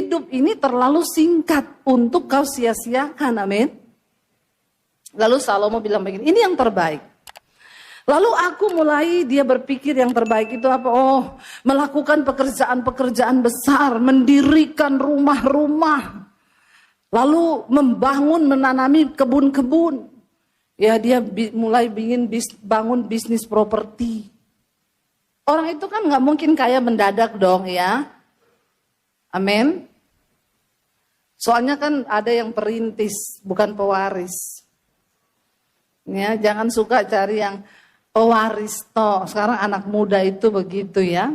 hidup ini terlalu singkat untuk kau sia-siakan, amin. Lalu Salomo bilang begini, ini yang terbaik. Lalu aku mulai, dia berpikir yang terbaik itu apa? Oh, melakukan pekerjaan-pekerjaan besar, mendirikan rumah-rumah. Lalu membangun, menanami kebun-kebun. Ya, dia mulai bangun bisnis properti. Orang itu kan gak mungkin kaya mendadak dong ya. Amin. Soalnya kan ada yang perintis, bukan pewaris. Ya, jangan suka cari yang pewaris toh. Sekarang anak muda itu begitu ya.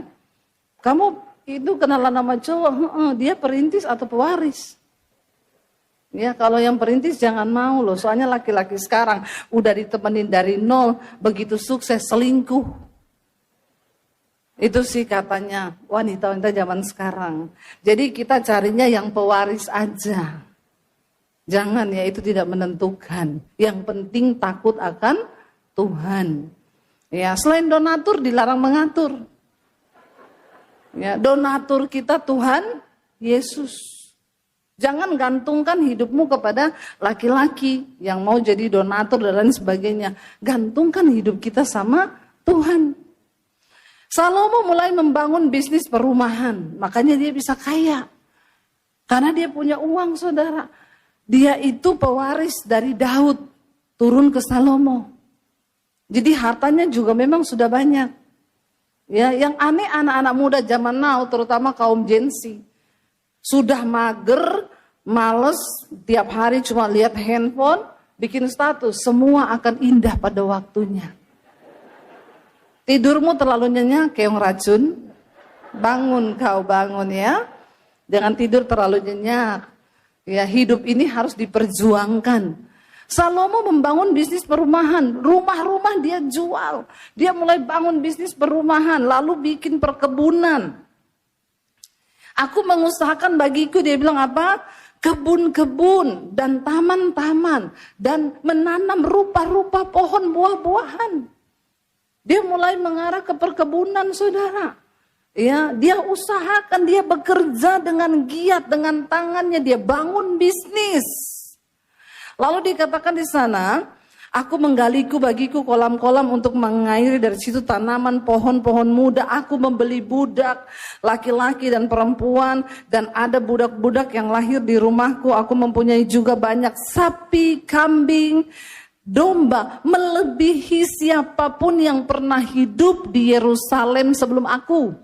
Kamu itu kenalan nama cowok, dia perintis atau pewaris? Ya, kalau yang perintis jangan mau loh. Soalnya laki-laki sekarang udah ditemenin dari nol, begitu sukses selingkuh. Itu sih katanya wanita-wanita zaman sekarang. Jadi kita carinya yang pewaris aja. Jangan ya, itu tidak menentukan. Yang penting takut akan Tuhan. Ya, selain donatur dilarang mengatur. Ya, donatur kita Tuhan Yesus. Jangan gantungkan hidupmu kepada laki-laki yang mau jadi donatur dan lain sebagainya. Gantungkan hidup kita sama Tuhan. Salomo mulai membangun bisnis perumahan, makanya dia bisa kaya. Karena dia punya uang, saudara. Dia itu pewaris dari Daud turun ke Salomo. Jadi hartanya juga memang sudah banyak. Ya, yang aneh anak-anak muda zaman now, terutama kaum Gen Z, sudah mager, males, tiap hari cuma lihat handphone, bikin status, semua akan indah pada waktunya. Tidurmu terlalu nyenyak, keong racun, bangun kau bangun ya. Jangan tidur terlalu nyenyak. Ya, hidup ini harus diperjuangkan. Salomo membangun bisnis perumahan, rumah-rumah dia jual. Dia mulai bangun bisnis perumahan, lalu bikin perkebunan. Aku mengusahakan bagiku, dia bilang apa? Kebun-kebun dan taman-taman dan menanam rupa-rupa pohon buah-buahan. Dia mulai mengarah ke perkebunan, saudara. Ya, dia usahakan, dia bekerja dengan giat, dengan tangannya, dia bangun bisnis. Lalu dikatakan di sana, aku menggaliku bagiku kolam-kolam untuk mengairi, dari situ tanaman pohon-pohon muda. Aku membeli budak, laki-laki dan perempuan, dan ada budak-budak yang lahir di rumahku. Aku mempunyai juga banyak sapi, kambing, domba, melebihi siapapun yang pernah hidup di Yerusalem sebelum aku.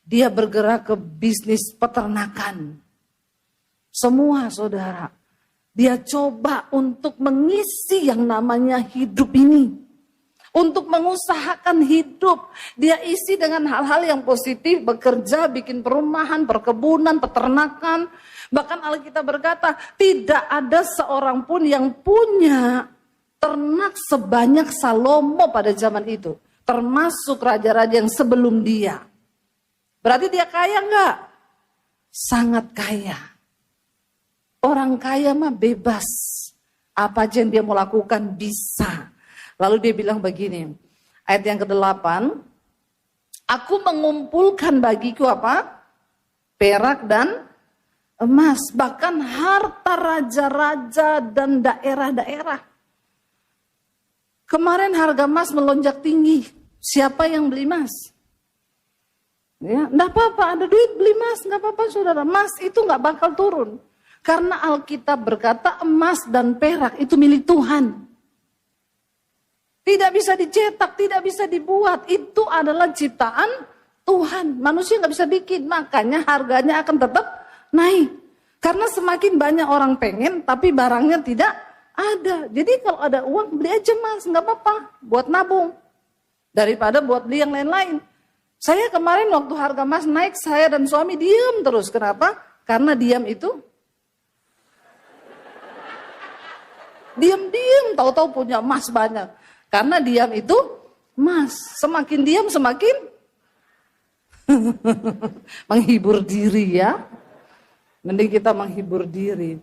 Dia bergerak ke bisnis peternakan. Semua, saudara. Dia coba untuk mengisi yang namanya hidup ini. Untuk mengusahakan hidup. Dia isi dengan hal-hal yang positif. Bekerja, bikin perumahan, perkebunan, peternakan. Bahkan Alkitab berkata, tidak ada seorang pun yang punya ternak sebanyak Salomo pada zaman itu. Termasuk raja-raja yang sebelum dia. Berarti dia kaya enggak? Sangat kaya. Orang kaya mah bebas. Apa aja yang dia mau lakukan bisa. Lalu dia bilang begini. Ayat yang ke-8. Aku mengumpulkan bagiku apa? Perak dan emas. Bahkan harta raja-raja dan daerah-daerah. Kemarin harga emas melonjak tinggi. Siapa yang beli emas? Ya, enggak apa-apa, ada duit beli emas, enggak apa-apa saudara. Emas itu enggak bakal turun. Karena Alkitab berkata emas dan perak itu milik Tuhan. Tidak bisa dicetak, tidak bisa dibuat. Itu adalah ciptaan Tuhan. Manusia nggak bisa bikin, makanya harganya akan tetap naik. Karena semakin banyak orang pengen, tapi barangnya tidak ada. Jadi kalau ada uang, beli aja emas, nggak apa-apa. Buat nabung. Daripada buat beli yang lain-lain. Saya kemarin waktu harga emas naik, saya dan suami diam terus. Kenapa? Karena diam itu diam-diam, tahu-tahu punya emas banyak. Karena diam itu emas. Semakin diam semakin menghibur diri ya. Mending kita menghibur diri.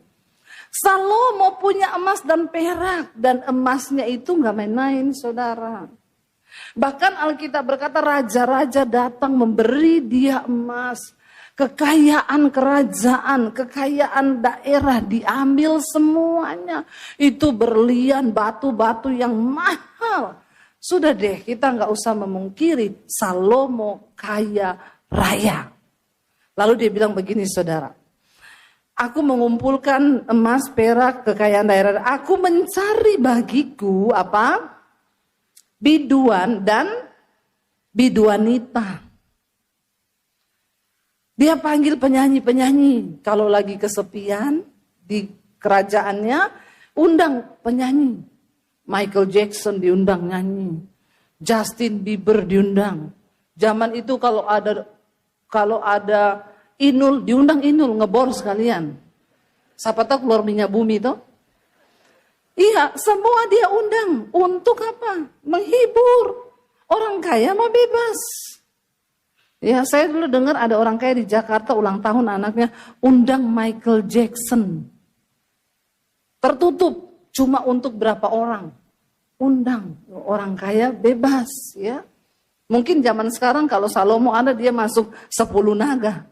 Salomo punya emas dan perak. Dan emasnya itu gak main-main saudara. Bahkan Alkitab berkata raja-raja datang memberi dia emas. kekayaan kerajaan, kekayaan daerah diambil semuanya. Itu berlian, batu-batu yang mahal. Sudah deh, kita nggak usah memungkiri Salomo kaya raya. Lalu dia bilang begini, saudara. Aku mengumpulkan emas, perak, kekayaan daerah. Aku mencari bagiku apa? Biduan dan biduanita. Dia panggil penyanyi-penyanyi. Kalau lagi kesepian di kerajaannya, undang penyanyi. Michael Jackson diundang nyanyi. Justin Bieber diundang. Zaman itu kalau ada Inul, diundang Inul, ngebor sekalian. Siapa tahu keluar minyak bumi itu? Iya, semua dia undang. Untuk apa? Menghibur. Orang kaya mah bebas. Ya, saya dulu dengar ada orang kaya di Jakarta ulang tahun anaknya, undang Michael Jackson. Tertutup, cuma untuk berapa orang. Undang, orang kaya bebas. Ya. Mungkin zaman sekarang kalau Salomo ada, dia masuk 10 naga.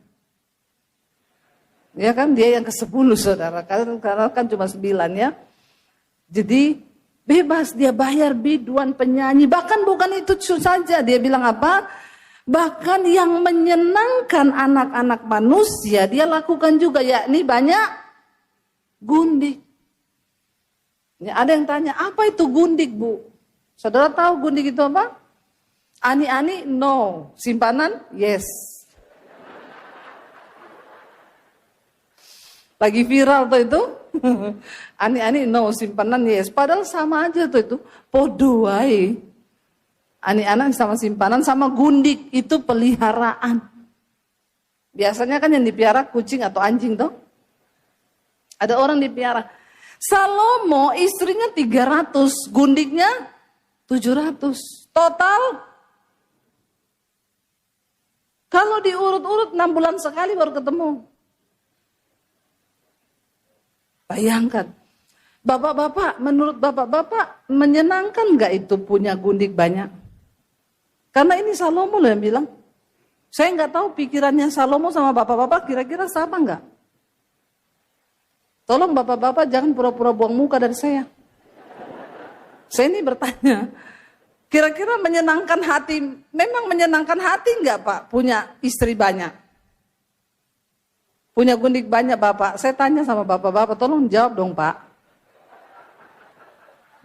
Ya kan, dia yang ke-10 saudara, karena kan cuma 9 ya. Jadi bebas, dia bayar biduan penyanyi. Bahkan bukan itu saja, dia bilang apa? Bahkan yang menyenangkan anak-anak manusia, dia lakukan juga, yakni banyak gundik. Ya, ada yang tanya, apa itu gundik bu? Saudara tahu gundik itu apa? Ani-ani, no. Simpanan, yes. Lagi viral tuh itu. Ani-ani no, simpanan yes. Padahal sama aja tuh itu. Podo wae. Ani-anak sama simpanan sama gundik itu peliharaan. Biasanya kan yang dipiara kucing atau anjing tuh. Ada orang dipiara. Salomo istrinya 300, gundiknya 700. Total kalau diurut-urut 6 bulan sekali baru ketemu. Bayangkan, bapak-bapak, menurut bapak-bapak menyenangkan gak itu punya gundik banyak? Karena ini Salomo loh yang bilang. Saya gak tahu pikirannya Salomo sama bapak-bapak kira-kira sama gak? Tolong bapak-bapak jangan pura-pura buang muka dari saya. Saya ini bertanya, kira-kira menyenangkan hati, memang menyenangkan hati gak Pak punya istri banyak? Punya gundik banyak Bapak. Saya tanya sama bapak-bapak, tolong jawab dong Pak.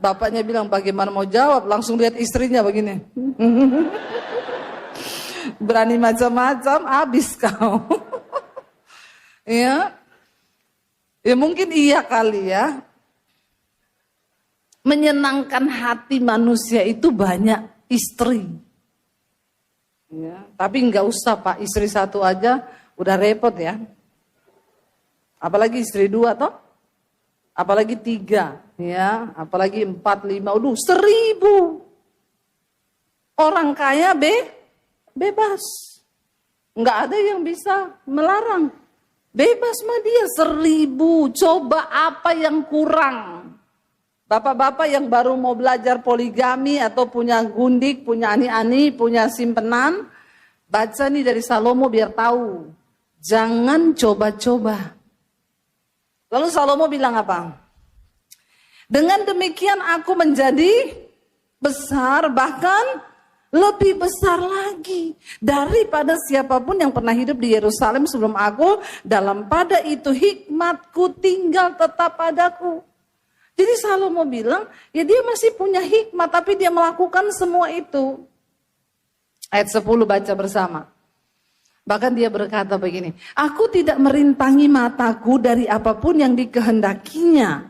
Bapaknya bilang bagaimana mau jawab, langsung lihat istrinya begini. Berani macam-macam, habis kau. Ya. Ya mungkin iya kali ya. Menyenangkan hati manusia itu banyak istri. Ya, tapi nggak usah Pak, istri satu aja udah repot ya. Apalagi istri 2 toh, apalagi 3, ya, apalagi 4, 5, 1000. Orang kaya bebas, nggak ada yang bisa melarang, bebas mah dia 1000. Coba apa yang kurang? Bapak-bapak yang baru mau belajar poligami atau punya gundik, punya ani-ani, punya simpenan, baca nih dari Salomo biar tahu. Jangan coba-coba. Lalu Salomo bilang apa? Dengan demikian aku menjadi besar, bahkan lebih besar lagi daripada siapapun yang pernah hidup di Yerusalem sebelum aku. Dalam pada itu hikmatku tinggal tetap padaku. Jadi Salomo bilang, ya dia masih punya hikmat, tapi dia melakukan semua itu. Ayat 10 baca bersama. Bahkan dia berkata begini, aku tidak merintangi mataku dari apapun yang dikehendakinya,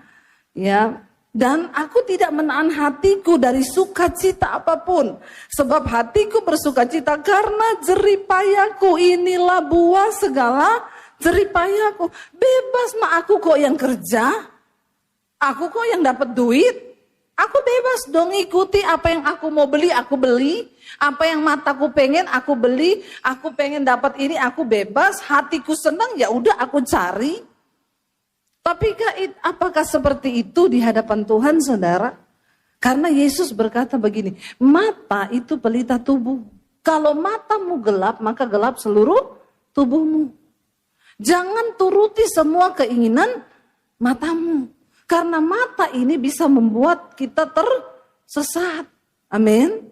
ya, dan aku tidak menahan hatiku dari sukacita apapun, sebab hatiku bersukacita karena jeripayaku. Inilah buah segala jeripayaku. Bebas mah aku kok yang kerja, aku kok yang dapat duit. Aku bebas dong ikuti apa yang aku mau beli, aku beli. Apa yang mataku pengen, aku beli. Aku pengen dapat ini, aku bebas. Hatiku senang, ya udah aku cari. Tapi apakah seperti itu di hadapan Tuhan, saudara? Karena Yesus berkata begini, mata itu pelita tubuh. Kalau matamu gelap, maka gelap seluruh tubuhmu. Jangan turuti semua keinginan matamu. Karena mata ini bisa membuat kita tersesat. Amin.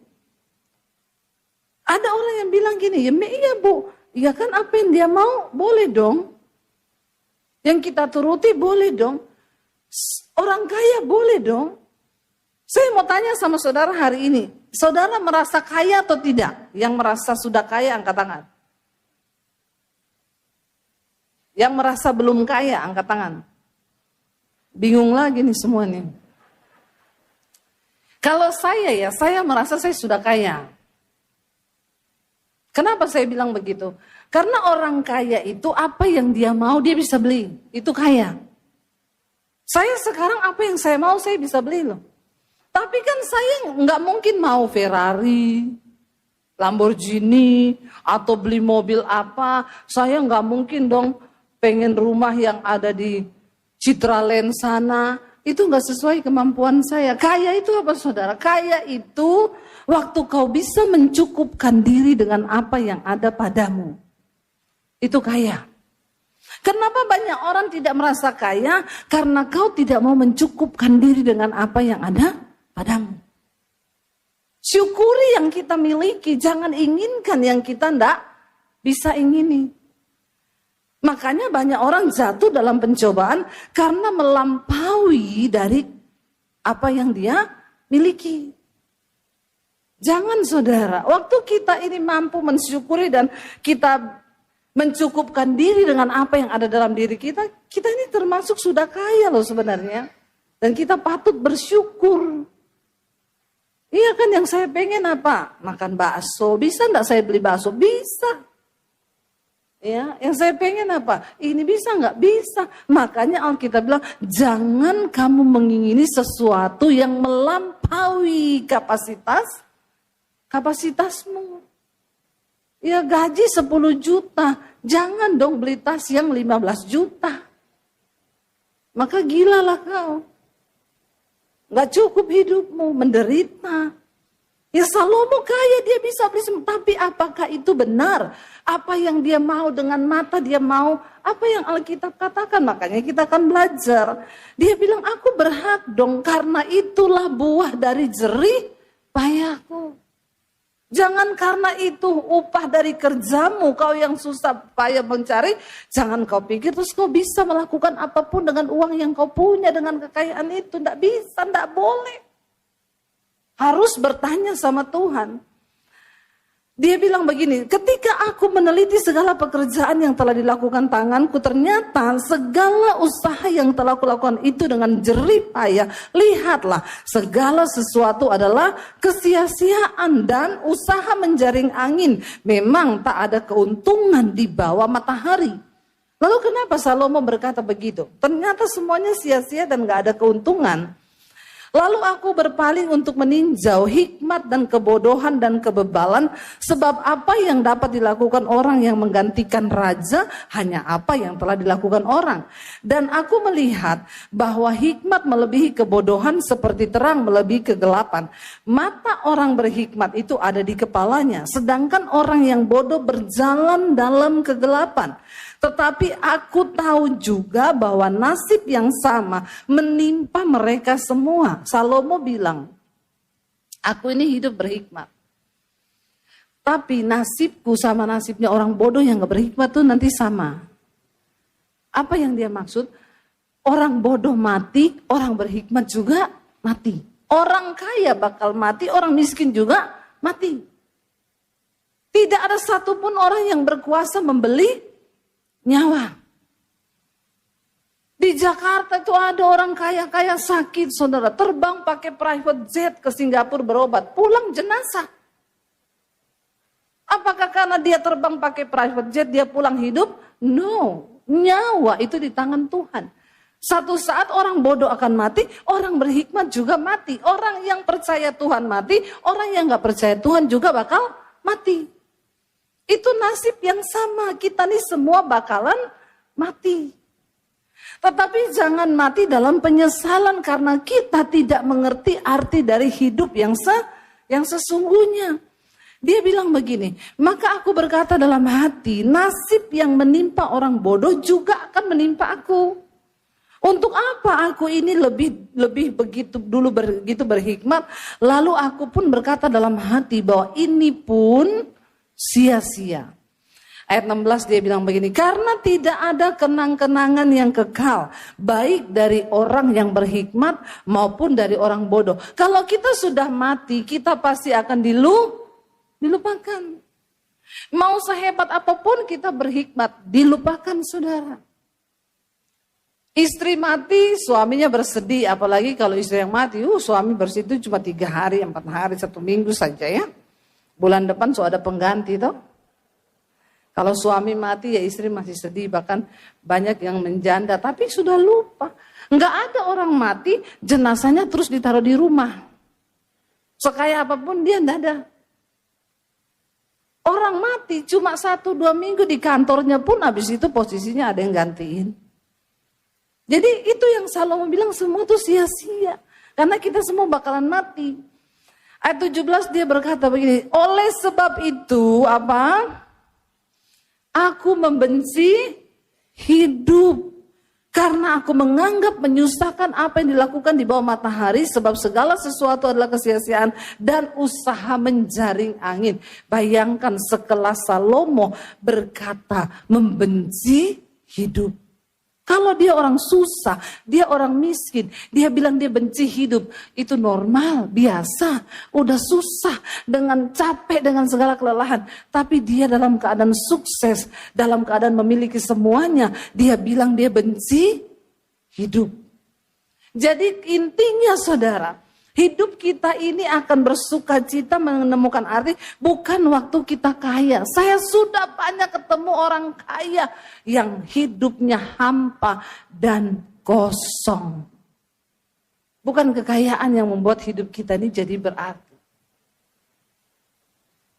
Ada orang yang bilang gini, ya iya Bu, ya kan apa yang dia mau boleh dong. Yang kita turuti boleh dong. Orang kaya boleh dong. Saya mau tanya sama saudara hari ini, saudara merasa kaya atau tidak? Yang merasa sudah kaya angkat tangan. Yang merasa belum kaya angkat tangan. Bingung lagi nih semua nih. Kalau saya merasa saya sudah kaya. Kenapa saya bilang begitu? Karena orang kaya itu apa yang dia mau dia bisa beli. Itu kaya. Saya sekarang apa yang saya mau saya bisa beli loh. Tapi kan saya nggak mungkin mau Ferrari, Lamborghini, atau beli mobil apa. Saya nggak mungkin dong pengen rumah yang ada di Citraland sana. Itu nggak sesuai kemampuan saya. Kaya itu apa saudara? Kaya itu waktu kau bisa mencukupkan diri dengan apa yang ada padamu. Itu kaya. Kenapa banyak orang tidak merasa kaya? Karena kau tidak mau mencukupkan diri dengan apa yang ada padamu. Syukuri yang kita miliki, jangan inginkan yang kita tidak bisa ingini. Makanya banyak orang jatuh dalam pencobaan karena melampaui dari apa yang dia miliki. Jangan saudara, waktu kita ini mampu mensyukuri dan kita mencukupkan diri dengan apa yang ada dalam diri kita, kita ini termasuk sudah kaya loh sebenarnya. Dan kita patut bersyukur. Iya kan yang saya pengen apa? Makan bakso, bisa enggak saya beli bakso? Bisa. Ya, yang saya pengen apa? Ini bisa nggak? Bisa. Makanya Alkitab bilang, jangan kamu mengingini sesuatu yang melampaui kapasitasmu. Ya gaji 10 juta, jangan dong beli tas yang 15 juta. Maka gilalah kau. Nggak cukup hidupmu, menderita. Ya Salomo kaya dia bisa beli semua, tapi apakah itu benar? Apa yang dia mau dengan mata dia mau, apa yang Alkitab katakan, makanya kita akan belajar. Dia bilang aku berhak dong karena itulah buah dari jerih payahku. Jangan karena itu upah dari kerjamu kau yang susah payah mencari, jangan kau pikir terus kau bisa melakukan apapun dengan uang yang kau punya, dengan kekayaan itu. Tidak bisa, tidak boleh. Harus bertanya sama Tuhan. Dia bilang begini, ketika aku meneliti segala pekerjaan yang telah dilakukan tanganku, ternyata segala usaha yang telah kulakukan itu dengan jerih payah. Lihatlah, segala sesuatu adalah kesia-siaan dan usaha menjaring angin. Memang tak ada keuntungan di bawah matahari. Lalu kenapa Salomo berkata begitu? Ternyata semuanya sia-sia dan gak ada keuntungan. Lalu aku berpaling untuk meninjau hikmat dan kebodohan dan kebebalan, sebab apa yang dapat dilakukan orang yang menggantikan raja hanya apa yang telah dilakukan orang. Dan aku melihat bahwa hikmat melebihi kebodohan seperti terang melebihi kegelapan. Mata orang berhikmat itu ada di kepalanya, sedangkan orang yang bodoh berjalan dalam kegelapan. Tetapi aku tahu juga bahwa nasib yang sama menimpa mereka semua. Salomo bilang, aku ini hidup berhikmat. Tapi nasibku sama nasibnya orang bodoh yang gak berhikmat tuh nanti sama. Apa yang dia maksud? Orang bodoh mati, orang berhikmat juga mati. Orang kaya bakal mati, orang miskin juga mati. Tidak ada satupun orang yang berkuasa membeli nyawa. Di Jakarta itu ada orang kaya-kaya sakit, saudara. Terbang pakai private jet ke Singapura berobat, pulang jenazah. Apakah karena dia terbang pakai private jet, dia pulang hidup? No, nyawa itu di tangan Tuhan. Satu saat orang bodoh akan mati, orang berhikmat juga mati. Orang yang percaya Tuhan mati, orang yang gak percaya Tuhan juga bakal mati. Itu nasib yang sama, kita nih semua bakalan mati. Tetapi jangan mati dalam penyesalan karena kita tidak mengerti arti dari hidup yang sesungguhnya. Dia bilang begini, maka aku berkata dalam hati, nasib yang menimpa orang bodoh juga akan menimpa aku. Untuk apa aku ini lebih begitu dulu begitu berhikmat, lalu aku pun berkata dalam hati bahwa ini pun sia-sia. Ayat 16 dia bilang begini, karena tidak ada kenang-kenangan yang kekal, baik dari orang yang berhikmat maupun dari orang bodoh. Kalau kita sudah mati, kita pasti akan dilupakan. Mau sehebat apapun kita berhikmat, dilupakan saudara. Istri mati, suaminya bersedih, apalagi kalau istri yang mati, suami bersedih cuma 3 hari, 4 hari, 1 minggu saja ya. Bulan depan sudah ada pengganti toh. Kalau suami mati ya istri masih sedih, bahkan banyak yang menjanda, tapi sudah lupa. Enggak ada orang mati, jenazahnya terus ditaruh di rumah. Sekaya apapun dia enggak ada. Orang mati cuma 1-2 minggu di kantornya pun habis itu posisinya ada yang gantiin. Jadi itu yang Salomo bilang semua itu sia-sia. Karena kita semua bakalan mati. Ayat 17 dia berkata begini, oleh sebab itu apa? Aku membenci hidup karena aku menganggap menyusahkan apa yang dilakukan di bawah matahari, sebab segala sesuatu adalah kesia-siaan dan usaha menjaring angin. Bayangkan sekelas Salomo berkata membenci hidup. Kalau dia orang susah, dia orang miskin, dia bilang dia benci hidup, itu normal, biasa, udah susah, dengan capek, dengan segala kelelahan. Tapi dia dalam keadaan sukses, dalam keadaan memiliki semuanya, dia bilang dia benci hidup. Jadi intinya saudara, hidup kita ini akan bersuka cita menemukan arti bukan waktu kita kaya. Saya sudah banyak ketemu orang kaya yang hidupnya hampa dan kosong. Bukan kekayaan yang membuat hidup kita ini jadi berarti.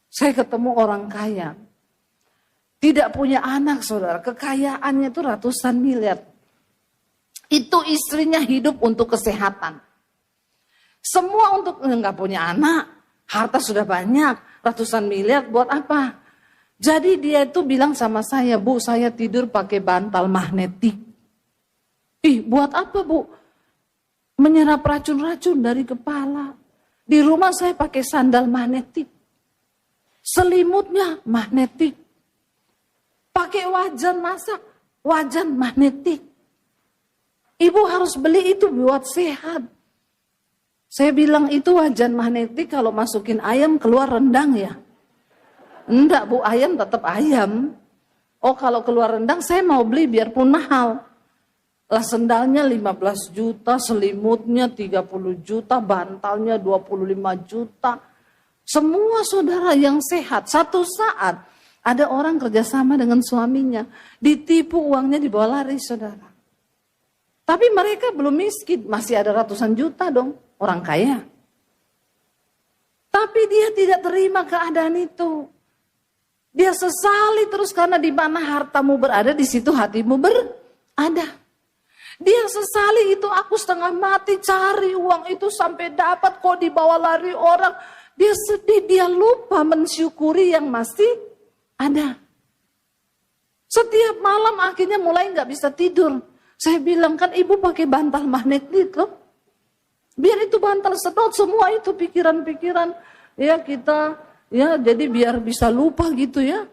Saya ketemu orang kaya, tidak punya anak saudara, kekayaannya itu ratusan miliar. Itu istrinya hidup untuk kesehatan. Semua untuk nggak punya anak, harta sudah banyak, ratusan miliar buat apa? Jadi dia itu bilang sama saya, Bu, saya tidur pakai bantal magnetik. Ih, buat apa Bu? Menyerap racun-racun dari kepala. Di rumah saya pakai sandal magnetik. Selimutnya magnetik. Pakai wajan masak, wajan magnetik. Ibu harus beli itu buat sehat. Saya bilang itu wajan magnetik kalau masukin ayam keluar rendang ya. Enggak Bu, ayam tetap ayam. Oh kalau keluar rendang saya mau beli biarpun mahal. Lah sendalnya 15 juta, selimutnya 30 juta, bantalnya 25 juta. Semua saudara yang sehat. Satu saat ada orang kerjasama dengan suaminya. Ditipu uangnya dibawa lari saudara. Tapi mereka belum miskin, masih ada ratusan juta dong. Orang kaya. Tapi dia tidak terima keadaan itu. Dia sesali terus karena di mana hartamu berada, di situ hatimu berada. Dia sesali itu aku setengah mati cari uang itu sampai dapat kok dibawa lari orang. Dia sedih, dia lupa mensyukuri yang masih ada. Setiap malam akhirnya mulai nggak bisa tidur. Saya bilang kan ibu pakai bantal magnetik loh. Biar itu bantal sedot semua itu pikiran-pikiran ya kita ya jadi biar bisa lupa gitu ya.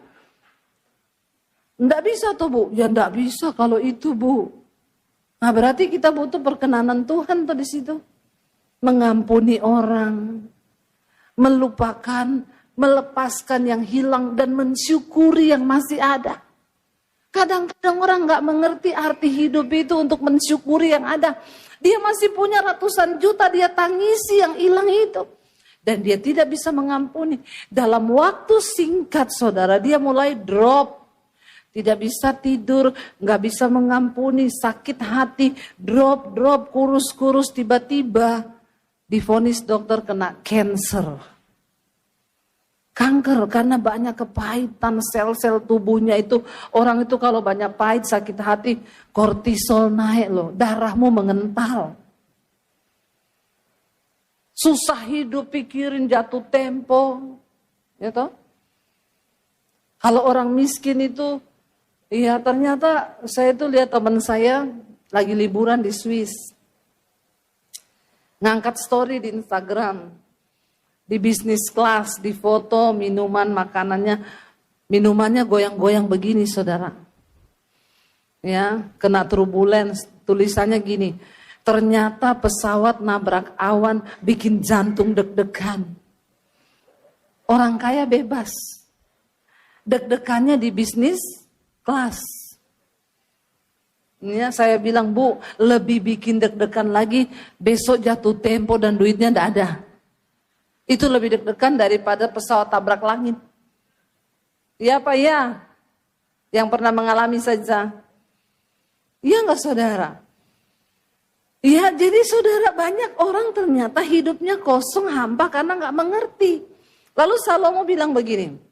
Enggak bisa tuh Bu, ya enggak bisa kalau itu Bu. Nah berarti kita butuh perkenanan Tuhan tuh di situ. Mengampuni orang, melupakan, melepaskan yang hilang dan mensyukuri yang masih ada. Kadang-kadang orang nggak mengerti arti hidup itu untuk mensyukuri yang ada. Dia masih punya ratusan juta, dia tangisi yang hilang itu. Dan dia tidak bisa mengampuni. Dalam waktu singkat saudara, dia mulai drop. Tidak bisa tidur, nggak bisa mengampuni, sakit hati, drop, kurus, tiba-tiba divonis dokter kena cancer. Kanker karena banyak kepahitan sel-sel tubuhnya itu. Orang itu kalau banyak pahit, sakit hati, kortisol naik loh. Darahmu mengental. Susah hidup, pikirin jatuh tempo. Ya toh? Kalau orang miskin itu, iya ternyata saya itu lihat teman saya lagi liburan di Swiss. Ngangkat story di Instagram. Di bisnis kelas, di foto, minuman, makanannya. Minumannya goyang-goyang begini saudara. Ya, kena turbulence. Tulisannya gini. Ternyata pesawat nabrak awan bikin jantung deg-degan. Orang kaya bebas. Deg-degannya di bisnis kelas. Ya, saya bilang, Bu, lebih bikin deg-degan lagi besok jatuh tempo dan duitnya enggak ada. Itu lebih deg-degan daripada pesawat tabrak langit. Iya Pak ya? Yang pernah mengalami saja. Iya enggak saudara? Iya, jadi saudara banyak orang ternyata hidupnya kosong hampa karena enggak mengerti. Lalu Salomo bilang begini.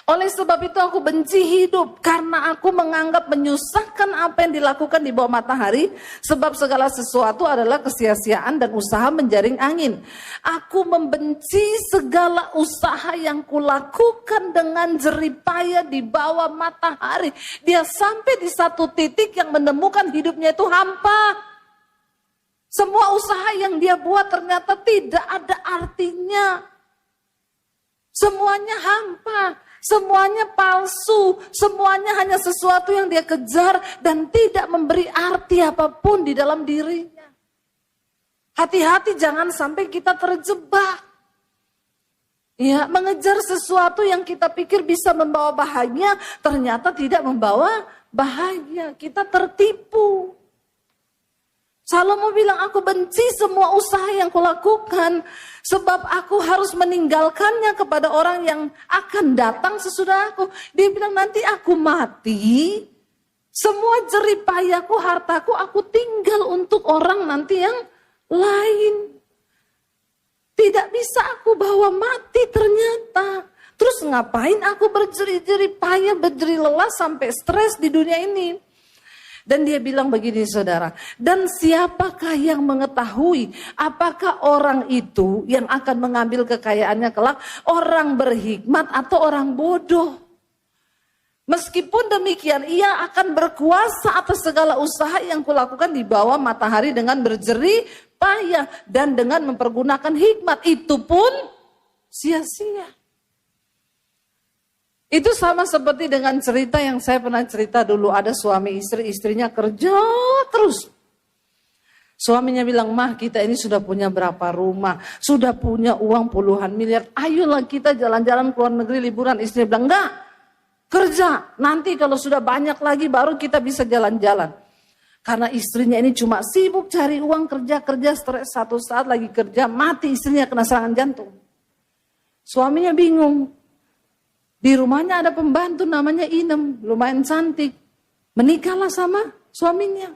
Oleh sebab itu aku benci hidup karena aku menganggap menyusahkan apa yang dilakukan di bawah matahari, sebab segala sesuatu adalah kesia-siaan dan usaha menjaring angin. Aku membenci segala usaha yang kulakukan dengan jeripaya di bawah matahari. Dia sampai di satu titik yang menemukan hidupnya itu hampa. Semua usaha yang dia buat ternyata tidak ada artinya. Semuanya hampa. Semuanya palsu, semuanya hanya sesuatu yang dia kejar dan tidak memberi arti apapun di dalam dirinya. Hati-hati jangan sampai kita terjebak. Ya, mengejar sesuatu yang kita pikir bisa membawa bahagia, ternyata tidak membawa bahagia. Kita tertipu. Salomo bilang, aku benci semua usaha yang kulakukan, sebab aku harus meninggalkannya kepada orang yang akan datang sesudah aku. Dia bilang, nanti aku mati, semua jeripayaku, hartaku, aku tinggal untuk orang nanti yang lain. Tidak bisa aku bawa mati ternyata. Terus ngapain aku berjeri-jeri payah, berjeri lelah sampai stres di dunia ini? Dan dia bilang begini saudara, dan siapakah yang mengetahui apakah orang itu yang akan mengambil kekayaannya kelak orang berhikmat atau orang bodoh. Meskipun demikian ia akan berkuasa atas segala usaha yang kulakukan di bawah matahari dengan berjeri payah dan dengan mempergunakan hikmat, itu pun sia-sia. Itu sama seperti dengan cerita yang saya pernah cerita dulu. Ada suami istri, istrinya kerja terus. Suaminya bilang, mah kita ini sudah punya berapa rumah, sudah punya uang puluhan miliar, ayolah kita jalan-jalan ke luar negeri liburan. Istri bilang, enggak, kerja, nanti kalau sudah banyak lagi baru kita bisa jalan-jalan. Karena istrinya ini cuma sibuk cari uang, kerja, stres, satu saat lagi kerja, mati istrinya kena serangan jantung. Suaminya bingung. Di rumahnya ada pembantu namanya Inem, lumayan cantik. Menikahlah sama suaminya.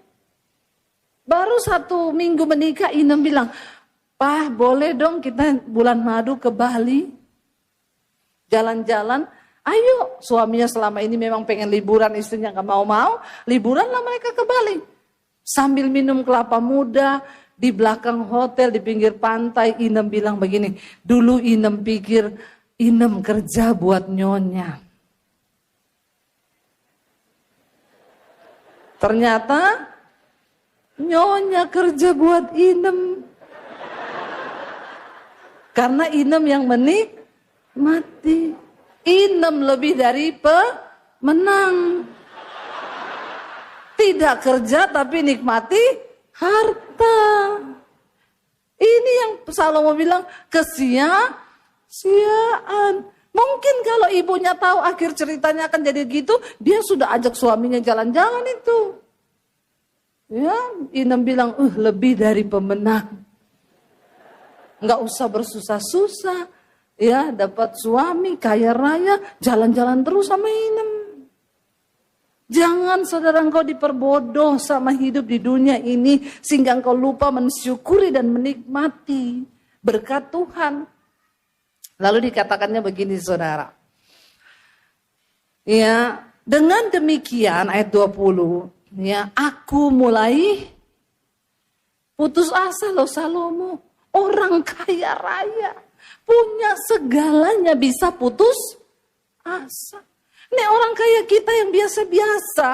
Baru 1 minggu menikah, Inem bilang, Pak boleh dong kita bulan madu ke Bali. Jalan-jalan, ayo. Suaminya selama ini memang pengen liburan, istrinya gak mau-mau. Liburanlah mereka ke Bali. Sambil minum kelapa muda, di belakang hotel, di pinggir pantai, Inem bilang begini, dulu Inem pikir, Inem kerja buat nyonya. Ternyata nyonya kerja buat Inem. Karena Inem yang menikmati. Inem lebih dari pemenang. Tidak kerja tapi nikmati harta. Ini yang Salomo bilang kesia-siaan. Mungkin kalau ibunya tahu akhir ceritanya akan jadi gitu, dia sudah ajak suaminya jalan-jalan itu. Ya, Inem bilang, lebih dari pemenang. Nggak usah bersusah-susah. Ya, dapat suami kaya raya, jalan-jalan terus sama Inem. Jangan saudara engkau diperbodoh sama hidup di dunia ini, sehingga engkau lupa mensyukuri dan menikmati berkat Tuhan. Lalu dikatakannya begini saudara. Ya, dengan demikian ayat 20, ya, aku mulai putus asa loh Salomo, orang kaya raya. punya segalanya bisa putus asa. Ini orang kaya kita yang biasa-biasa,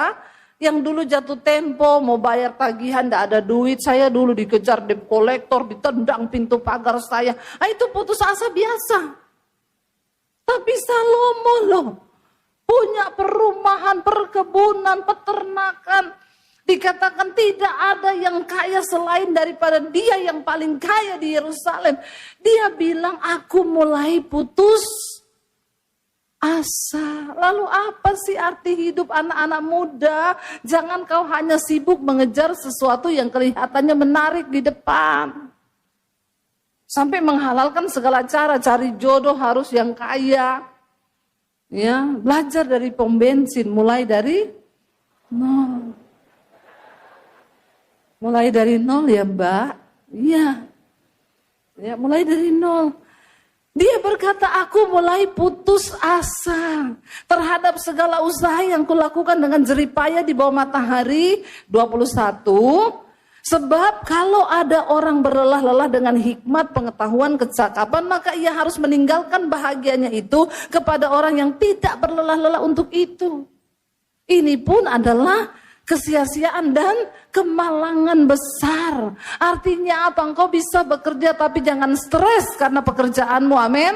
yang dulu jatuh tempo, mau bayar tagihan, tidak ada duit. Saya dulu dikejar debt collector, ditendang pintu pagar saya. Itu putus asa biasa. Tapi Salomo loh, punya perumahan, perkebunan, peternakan. Dikatakan tidak ada yang kaya selain daripada dia yang paling kaya di Yerusalem. Dia bilang, aku mulai putus asa. Lalu apa sih arti hidup anak-anak muda? Jangan kau hanya sibuk mengejar sesuatu yang kelihatannya menarik di depan. Sampai menghalalkan segala cara, cari jodoh harus yang kaya. Ya, belajar dari pom bensin, mulai dari nol. Mulai dari nol ya Mbak. Iya. Ya, mulai dari nol. Dia berkata, aku mulai putus asa terhadap segala usaha yang kulakukan dengan jeripaya di bawah matahari. 21. Sebab kalau ada orang berlelah-lelah dengan hikmat, pengetahuan, kecakapan, maka ia harus meninggalkan bahagianya itu kepada orang yang tidak berlelah-lelah untuk itu. Ini pun adalah kesia-siaan dan kemalangan besar. Artinya apa? Engkau bisa bekerja tapi jangan stres karena pekerjaanmu, amin.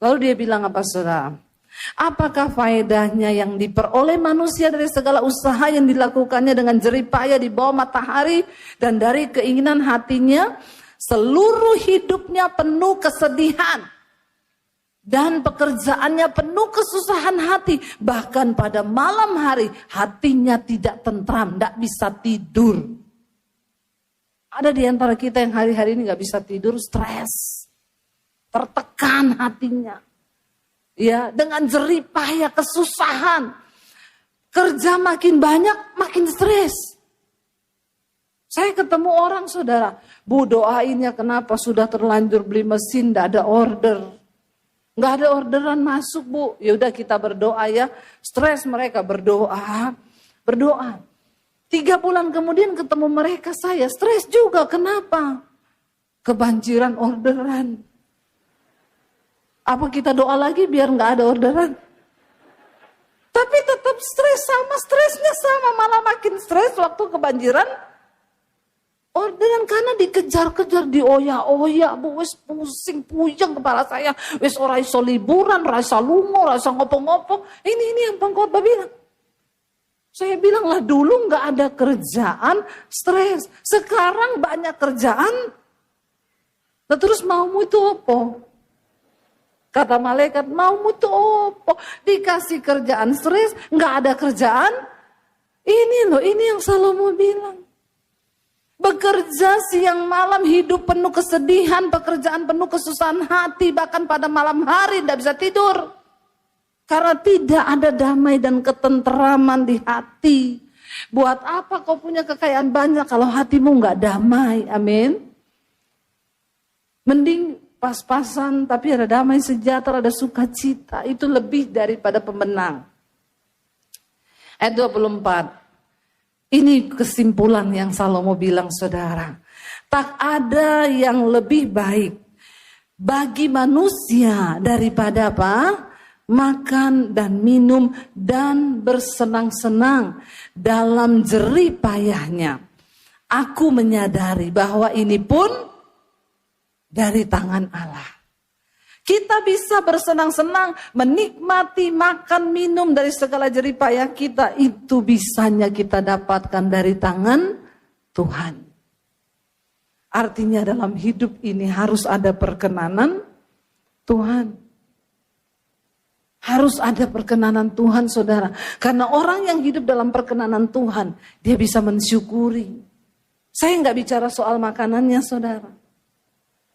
Lalu dia bilang apa saudara? Apakah faedahnya yang diperoleh manusia dari segala usaha yang dilakukannya dengan jeripaya di bawah matahari dan dari keinginan hatinya? Seluruh hidupnya penuh kesedihan dan pekerjaannya penuh kesusahan hati. Bahkan pada malam hari hatinya tidak tentram, tidak bisa tidur. Ada di antara kita yang hari-hari ini gak bisa tidur, stres, tertekan hatinya. Ya, dengan jeripaya kesusahan. Kerja makin banyak, makin stres. Saya ketemu orang saudara, Bu doainnya kenapa sudah terlanjur beli mesin, tidak ada order. Nggak ada orderan masuk Bu. Ya udah kita berdoa ya. Stres mereka berdoa. 3 bulan kemudian ketemu mereka saya. Stres juga. Kenapa? Kebanjiran orderan. Apa kita doa lagi biar nggak ada orderan? Tapi tetap stres, sama stresnya sama. Malah makin stres waktu kebanjiran orderan karena dikejar-kejar, dioyak-oyak, Bu, wis pusing, puyeng kepala saya. Wis ora iso liburan, ora iso lunga, ora iso ngopo-ngopo. Ini yang pengkhotbah bilang. Saya bilang lah dulu nggak ada kerjaan, stres. Sekarang banyak kerjaan. Nah, terus maumu itu apa? Kata malaikat, maumu itu apa? Dikasih kerjaan stres, nggak ada kerjaan. Ini loh, ini yang Salomo bilang. Bekerja siang malam, hidup penuh kesedihan, pekerjaan penuh kesusahan hati, bahkan pada malam hari tidak bisa tidur. Karena tidak ada damai dan ketenteraman di hati. Buat apa kau punya kekayaan banyak kalau hatimu nggak damai, amin. Mending pas-pasan tapi ada damai sejahtera, ada sukacita, itu lebih daripada pemenang. Ayat 24. Ini kesimpulan yang Salomo bilang saudara. Tak ada yang lebih baik bagi manusia daripada apa? Makan dan minum dan bersenang-senang dalam jerih payahnya. Aku menyadari bahwa ini pun dari tangan Allah. Kita bisa bersenang-senang, menikmati, makan, minum dari segala jerih payah kita. Itu bisanya kita dapatkan dari tangan Tuhan. Artinya dalam hidup ini harus ada perkenanan Tuhan. Harus ada perkenanan Tuhan saudara. Karena orang yang hidup dalam perkenanan Tuhan, dia bisa mensyukuri. Saya nggak bicara soal makanannya saudara.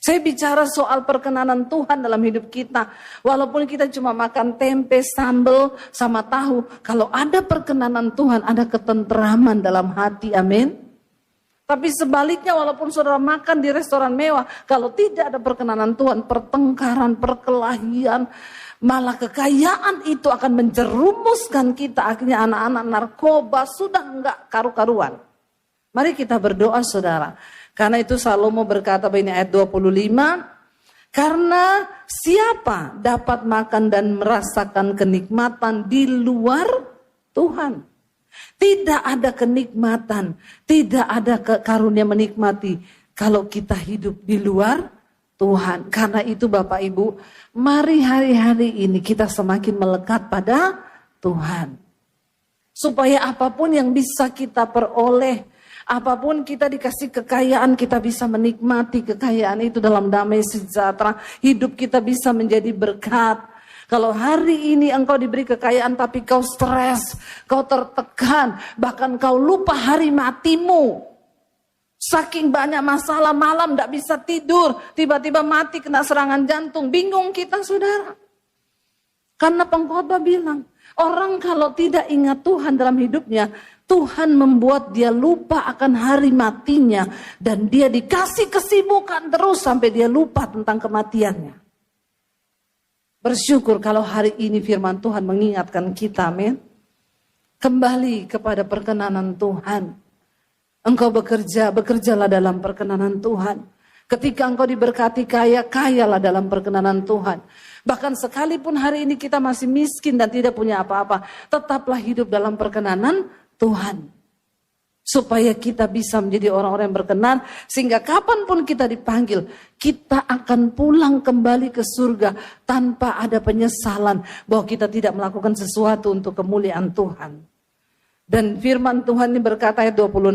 Saya bicara soal perkenanan Tuhan dalam hidup kita. Walaupun kita cuma makan tempe, sambal, sama tahu. Kalau ada perkenanan Tuhan, ada ketenteraman dalam hati, amin. Tapi sebaliknya walaupun saudara makan di restoran mewah, kalau tidak ada perkenanan Tuhan, pertengkaran, perkelahian, malah kekayaan itu akan menjerumuskan kita. Akhirnya anak-anak narkoba sudah enggak karu-karuan. Mari kita berdoa saudara. Karena itu Salomo berkata begini ayat 25. Karena siapa dapat makan dan merasakan kenikmatan di luar Tuhan? Tidak ada kenikmatan, tidak ada karunia menikmati kalau kita hidup di luar Tuhan. Karena itu Bapak Ibu, mari hari-hari ini kita semakin melekat pada Tuhan. Supaya apapun yang bisa kita peroleh, apapun kita dikasih kekayaan, kita bisa menikmati kekayaan itu dalam damai sejahtera. Hidup kita bisa menjadi berkat. Kalau hari ini engkau diberi kekayaan tapi kau stres, kau tertekan, bahkan kau lupa hari matimu. Saking banyak masalah, malam tidak bisa tidur, tiba-tiba mati kena serangan jantung. Bingung kita saudara. Karena pengkhotbah bilang, orang kalau tidak ingat Tuhan dalam hidupnya, Tuhan membuat dia lupa akan hari matinya. Dan dia dikasih kesibukan terus sampai dia lupa tentang kematiannya. Bersyukur kalau hari ini firman Tuhan mengingatkan kita, amin. Kembali kepada perkenanan Tuhan. Engkau bekerjalah dalam perkenanan Tuhan. Ketika engkau diberkati kaya, kayalah dalam perkenanan Tuhan. Bahkan sekalipun hari ini kita masih miskin dan tidak punya apa-apa, tetaplah hidup dalam perkenanan Tuhan. Supaya kita bisa menjadi orang-orang yang berkenan, sehingga kapanpun kita dipanggil, kita akan pulang kembali ke surga tanpa ada penyesalan bahwa kita tidak melakukan sesuatu untuk kemuliaan Tuhan. Dan firman Tuhan ini berkata ayat 26,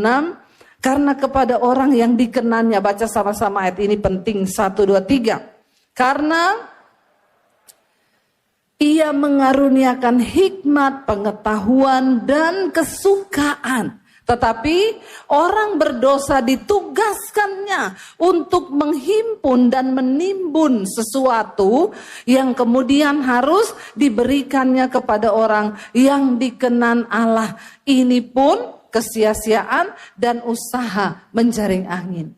karena kepada orang yang dikenannya, baca sama-sama ayat ini penting, 1, 2, 3. Karena ia mengaruniakan hikmat, pengetahuan, dan kesukaan. Tetapi orang berdosa ditugaskannya untuk menghimpun dan menimbun sesuatu yang kemudian harus diberikannya kepada orang yang dikenan Allah. Ini pun kesia-siaan dan usaha menjaring angin.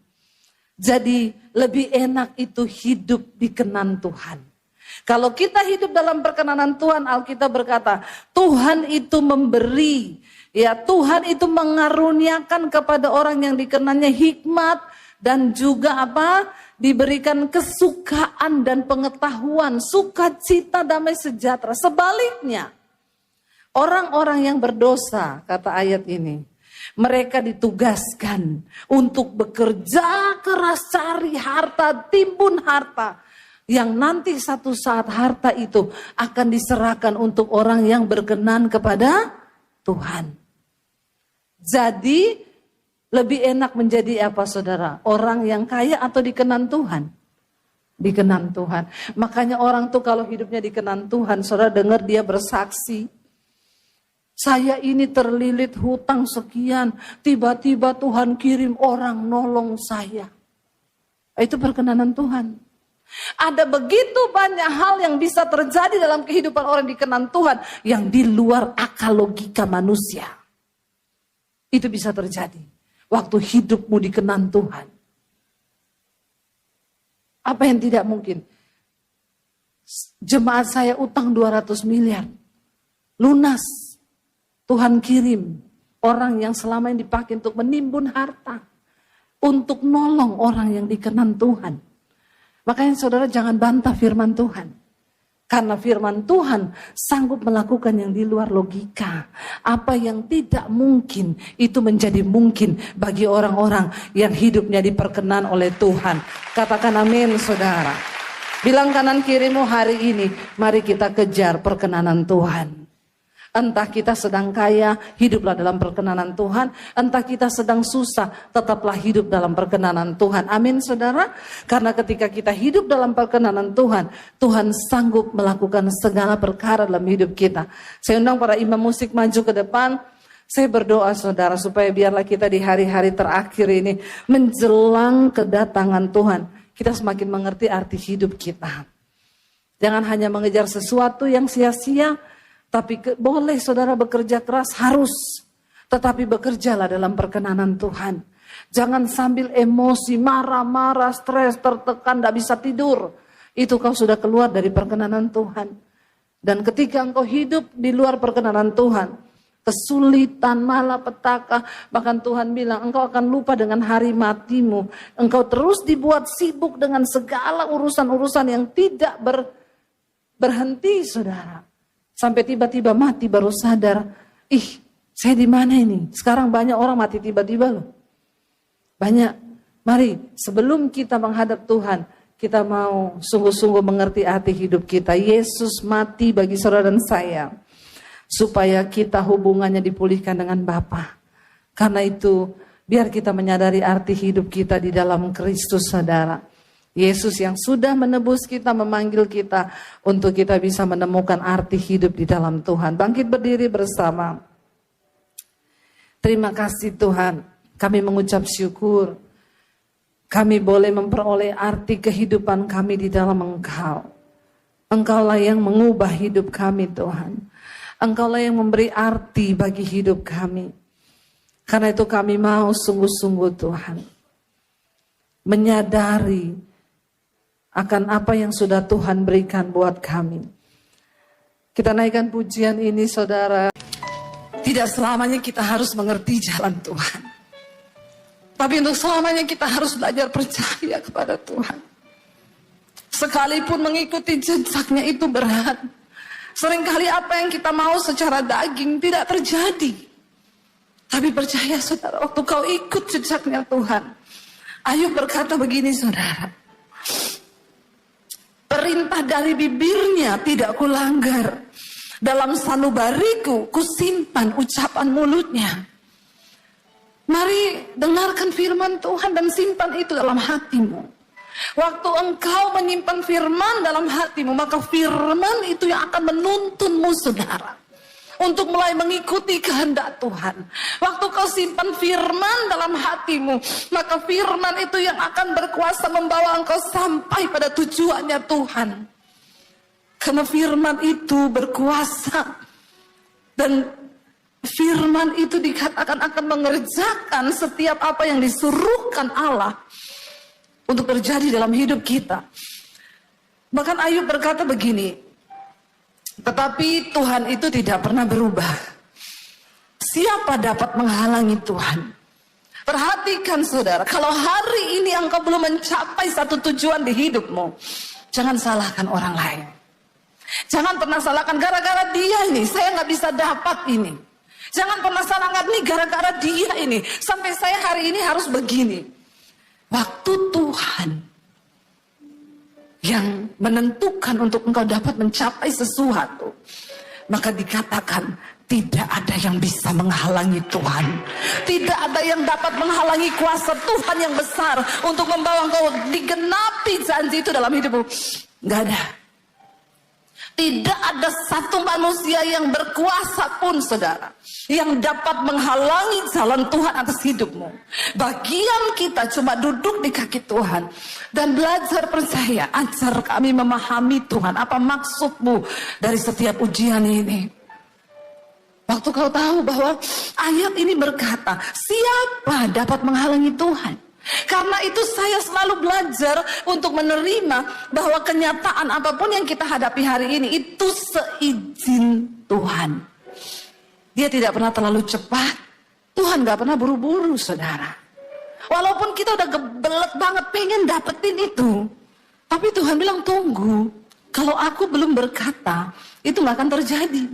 Jadi lebih enak itu hidup dikenan Tuhan. Kalau kita hidup dalam perkenanan Tuhan, Alkitab berkata, Tuhan itu memberi. Ya, Tuhan itu mengaruniakan kepada orang yang dikenannya hikmat dan juga apa? Diberikan kesukaan dan pengetahuan, sukacita, damai sejahtera. Sebaliknya, orang-orang yang berdosa, kata ayat ini, mereka ditugaskan untuk bekerja keras cari harta, timbun harta. Yang nanti satu saat harta itu akan diserahkan untuk orang yang berkenan kepada Tuhan. Jadi lebih enak menjadi apa saudara? Orang yang kaya atau dikenan Tuhan? Dikenan Tuhan. Makanya orang tuh kalau hidupnya dikenan Tuhan, saudara dengar dia bersaksi. Saya ini terlilit hutang sekian, tiba-tiba Tuhan kirim orang nolong saya. Itu perkenanan Tuhan. Ada begitu banyak hal yang bisa terjadi dalam kehidupan orang dikenan Tuhan yang di luar akal logika manusia. Itu bisa terjadi waktu hidupmu dikenan Tuhan. Apa yang tidak mungkin? Jemaat saya utang 200 miliar. Lunas. Tuhan kirim orang yang selama ini dipakai untuk menimbun harta. Untuk nolong orang yang dikenan Tuhan. Makanya saudara jangan bantah firman Tuhan. Karena firman Tuhan sanggup melakukan yang di luar logika. Apa yang tidak mungkin itu menjadi mungkin bagi orang-orang yang hidupnya diperkenan oleh Tuhan. Katakan amin saudara. Bilang kanan kirimu hari ini, mari kita kejar perkenanan Tuhan. Entah kita sedang kaya, hiduplah dalam perkenanan Tuhan. Entah kita sedang susah, tetaplah hidup dalam perkenanan Tuhan. Amin saudara. Karena ketika kita hidup dalam perkenanan Tuhan, Tuhan sanggup melakukan segala perkara dalam hidup kita. Saya undang para imam musik maju ke depan. Saya berdoa saudara supaya biarlah kita di hari-hari terakhir ini menjelang kedatangan Tuhan, kita semakin mengerti arti hidup kita. Jangan hanya mengejar sesuatu yang sia-sia, tapi boleh saudara bekerja keras, harus. Tetapi bekerjalah dalam perkenanan Tuhan. Jangan sambil emosi, marah-marah, stres, tertekan, tidak bisa tidur. Itu kau sudah keluar dari perkenanan Tuhan. Dan ketika engkau hidup di luar perkenanan Tuhan, kesulitan, malapetaka. Bahkan Tuhan bilang, engkau akan lupa dengan hari matimu. Engkau terus dibuat sibuk dengan segala urusan-urusan yang tidak berhenti, saudara. Sampai tiba-tiba mati baru sadar, saya di mana ini? Sekarang banyak orang mati tiba-tiba loh. Banyak. Mari, sebelum kita menghadap Tuhan, kita mau sungguh-sungguh mengerti arti hidup kita. Yesus mati bagi saudara dan saya, supaya kita hubungannya dipulihkan dengan Bapa. Karena itu, biar kita menyadari arti hidup kita di dalam Kristus, saudara. Yesus yang sudah menebus kita, memanggil kita untuk kita bisa menemukan arti hidup di dalam Tuhan. Bangkit berdiri bersama. Terima kasih Tuhan, kami mengucap syukur. Kami boleh memperoleh arti kehidupan kami di dalam Engkau. Engkaulah yang mengubah hidup kami, Tuhan. Engkaulah yang memberi arti bagi hidup kami. Karena itu kami mau sungguh-sungguh Tuhan menyadari akan apa yang sudah Tuhan berikan buat kami. Kita naikkan pujian ini, saudara. Tidak selamanya kita harus mengerti jalan Tuhan. Tapi untuk selamanya kita harus belajar percaya kepada Tuhan. Sekalipun mengikuti jejaknya itu berat. Seringkali apa yang kita mau secara daging tidak terjadi. Tapi percaya saudara, waktu kau ikut jejaknya Tuhan. Ayub berkata begini saudara. Perintah dari bibirnya tidak kulanggar. Dalam sanubariku kusimpan ucapan mulutnya. Mari dengarkan firman Tuhan dan simpan itu dalam hatimu. Waktu engkau menyimpan firman dalam hatimu, maka firman itu yang akan menuntunmu saudara, untuk mulai mengikuti kehendak Tuhan. Waktu kau simpan firman dalam hatimu, maka firman itu yang akan berkuasa membawa engkau sampai pada tujuannya Tuhan. Karena firman itu berkuasa. Dan firman itu dikatakan akan mengerjakan setiap apa yang disuruhkan Allah untuk terjadi dalam hidup kita. Bahkan Ayub berkata begini, tetapi Tuhan itu tidak pernah berubah. Siapa dapat menghalangi Tuhan? Perhatikan saudara, kalau hari ini engkau belum mencapai satu tujuan di hidupmu, jangan salahkan orang lain. Jangan pernah salahkan gara-gara dia ini, saya nggak bisa dapat ini. Jangan pernah salahkan nih gara-gara dia ini, sampai saya hari ini harus begini. Waktu Tuhan yang menentukan untuk engkau dapat mencapai sesuatu, maka dikatakan tidak ada yang bisa menghalangi Tuhan. Tidak ada yang dapat menghalangi kuasa Tuhan yang besar untuk membawa engkau digenapi janji itu dalam hidupmu. Gak ada. Tidak ada satu manusia yang berkuasa pun saudara, yang dapat menghalangi jalan Tuhan atas hidupmu. Bagian kita cuma duduk di kaki Tuhan dan belajar percaya. Ajar kami memahami Tuhan, apa maksudmu dari setiap ujian ini. Waktu kau tahu bahwa ayat ini berkata, siapa dapat menghalangi Tuhan? Karena itu saya selalu belajar untuk menerima bahwa kenyataan apapun yang kita hadapi hari ini itu seizin Tuhan. Dia tidak pernah terlalu cepat. Tuhan gak pernah buru-buru saudara. Walaupun kita udah gebelet banget pengen dapetin itu, tapi Tuhan bilang tunggu. Kalau aku belum berkata, itu gak akan terjadi.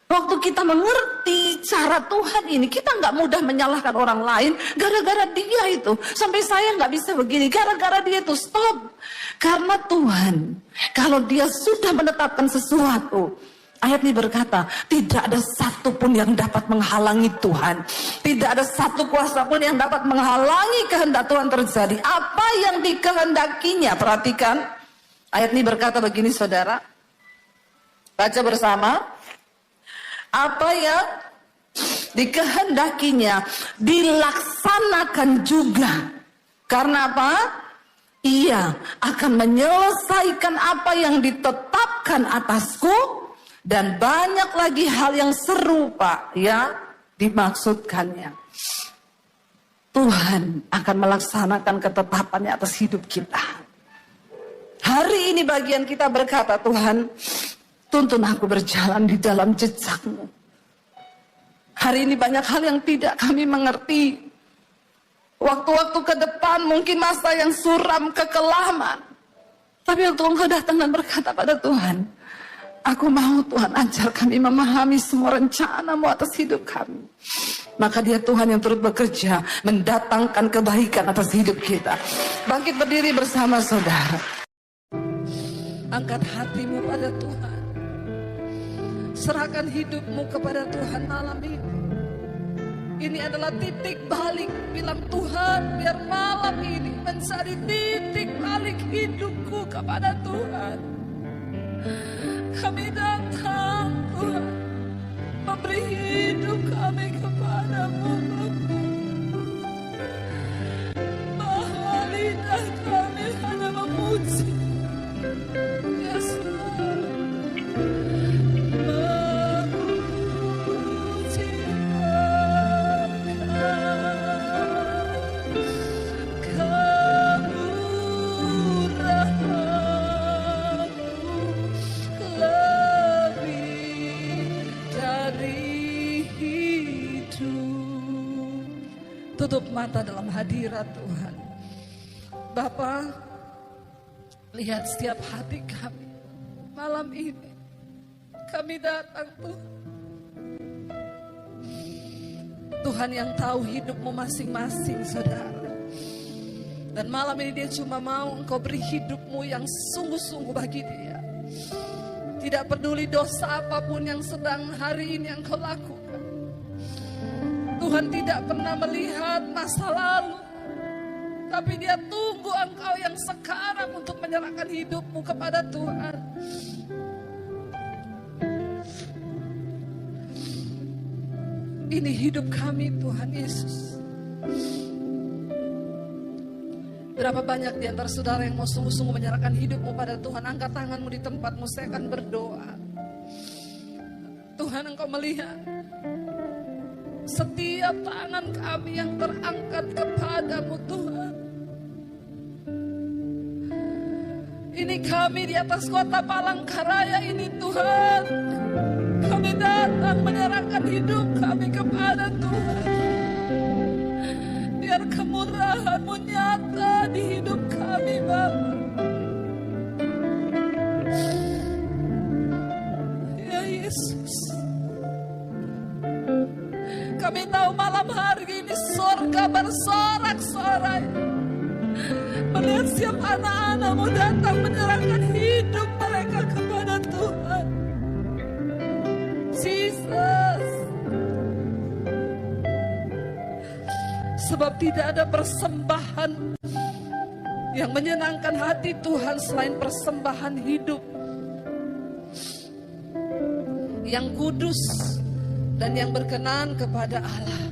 Waktu kita mengerti cara Tuhan ini, kita nggak mudah menyalahkan orang lain gara-gara dia itu. Sampai saya nggak bisa begini, gara-gara dia itu stop. Karena Tuhan, kalau dia sudah menetapkan sesuatu, ayat ini berkata, tidak ada satu pun yang dapat menghalangi Tuhan. Tidak ada satu kuasa pun yang dapat menghalangi kehendak Tuhan terjadi. Apa yang dikehendakinya, perhatikan. Ayat ini berkata begini saudara, baca bersama. Apa yang dikehendakinya dilaksanakan juga. Karena apa? Ia akan menyelesaikan apa yang ditetapkan atasku, dan banyak lagi hal yang serupa yang dimaksudkannya. Tuhan akan melaksanakan ketetapannya atas hidup kita. Hari ini bagian kita berkata, Tuhan, tuntun aku berjalan di dalam jejakmu. Hari ini banyak hal yang tidak kami mengerti. Waktu-waktu ke depan mungkin masa yang suram, kekelaman. Tapi waktu Engkau datang dan berkata pada Tuhan, aku mau Tuhan ajar kami memahami semua rencana-Mu atas hidup kami. Maka Dia Tuhan yang turut bekerja, mendatangkan kebaikan atas hidup kita. Bangkit berdiri bersama saudara. Angkat hatimu pada Tuhan. Serahkan hidupmu kepada Tuhan malam ini. Ini adalah titik balik. Bilang, Tuhan, biar malam ini mencari titik balik hidupku kepada Tuhan. Kami datang, Tuhan, memberi hidup kami kepadamu, Bapa. Bahwa lidah kami hanya memuji. Yes, Lord. Tutup mata dalam hadirat Tuhan. Bapa, lihat setiap hati kami malam ini. Kami datang Tuhan. Tuhan yang tahu hidupmu masing-masing, saudara. Dan malam ini Dia cuma mau Engkau beri hidupmu yang sungguh-sungguh bagi Dia. Tidak peduli dosa apapun yang sedang hari ini Engkau lakukan. Tuhan tidak pernah melihat masa lalu, tapi Dia tunggu engkau yang sekarang untuk menyerahkan hidupmu kepada Tuhan. Ini hidup kami, Tuhan Yesus. Berapa banyak di antara saudara yang mau sungguh-sungguh menyerahkan hidupmu pada Tuhan? Angkat tanganmu di tempatmu, saya akan berdoa. Tuhan, Engkau melihat setiap tangan kami yang terangkat kepadamu, Tuhan. Ini kami di atas kota Palangkaraya ini, Tuhan. Kami datang menyerahkan hidup kami kepada Tuhan. Biar kemurahan-Mu nyata di hidup kami, Bapa. Ya Yesus, kami tahu malam hari ini surga bersorak-sorai melihat setiap anak-anak-Mu datang menyerahkan hidup mereka kepada Tuhan. Jesus, sebab tidak ada persembahan yang menyenangkan hati Tuhan selain persembahan hidup yang kudus dan yang berkenan kepada Allah.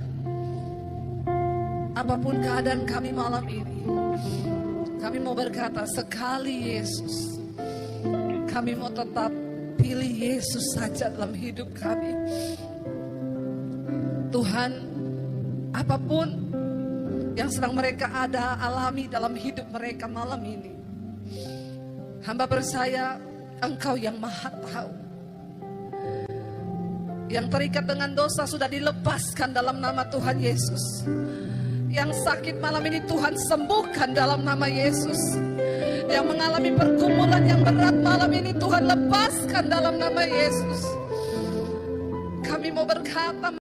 Apapun keadaan kami malam ini, kami mau berkata sekali Yesus, kami mau tetap pilih Yesus saja dalam hidup kami. Tuhan, apapun yang sedang mereka alami dalam hidup mereka malam ini, hamba percaya Engkau yang Maha Tahu. Yang terikat dengan dosa sudah dilepaskan dalam nama Tuhan Yesus. Yang sakit malam ini Tuhan sembuhkan dalam nama Yesus. Yang mengalami pergumulan yang berat malam ini Tuhan lepaskan dalam nama Yesus. Kami mau berkata